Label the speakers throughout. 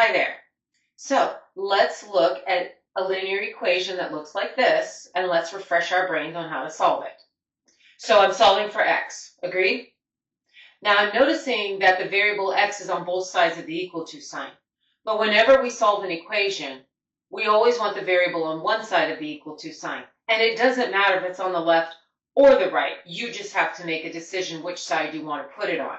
Speaker 1: Hi there. So let's look at a linear equation that looks like this, and let's refresh our brains on how to solve it. So I'm solving for x, agreed? Now I'm noticing that the variable x is on both sides of the equal to sign. But whenever we solve an equation, we always want the variable on one side of the equal to sign. And it doesn't matter if it's on the left or the right. You just have to make a decision which side you want to put it on.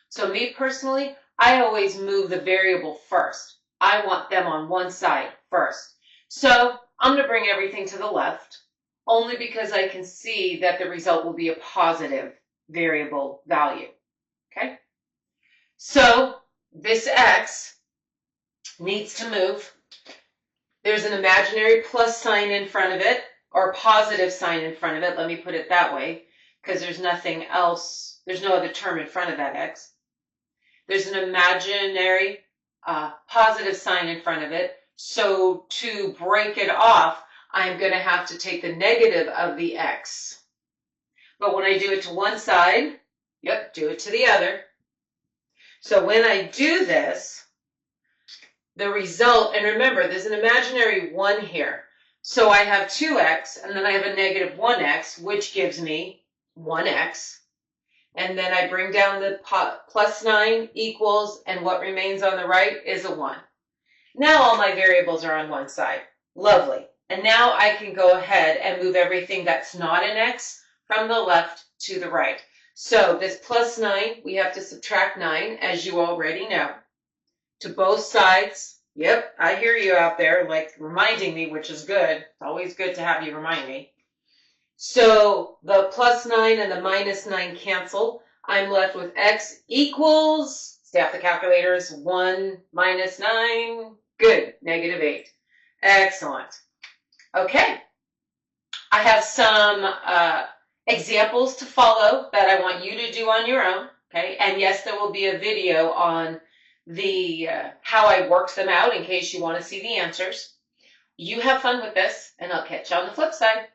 Speaker 1: So me personally, I always move the variable first. I want them on one side first. So I'm going to bring everything to the left, only because I can see that the result will be a positive variable value. Okay? So this x needs to move. There's an imaginary plus sign in front of it, or a positive sign in front of it. Let me put it that way, because there's nothing else. There's no other term in front of that x. There's an imaginary positive sign in front of it. So to break it off, I'm going to have to take the negative of the x. But when I do it to one side, do it to the other. So when I do this, the result, and remember, there's an imaginary 1 here. So I have 2x, and then I have a negative 1x, which gives me 1x. And then I bring down the plus 9 equals, and what remains on the right is a 1. Now all my variables are on one side. Lovely. And now I can go ahead and move everything that's not an x from the left to the right. So this plus 9, we have to subtract 9, as you already know, to both sides. Yep, I hear you out there, like reminding me, which is good. It's always good to have you remind me. So the plus 9 and the minus 9 cancel. I'm left with x equals, stay off the calculators, 1 minus 9. Good, negative 8. Excellent. Okay. I have some examples to follow that I want you to do on your own. Okay, and yes, there will be a video on the how I worked them out in case you want to see the answers. You have fun with this, and I'll catch you on the flip side.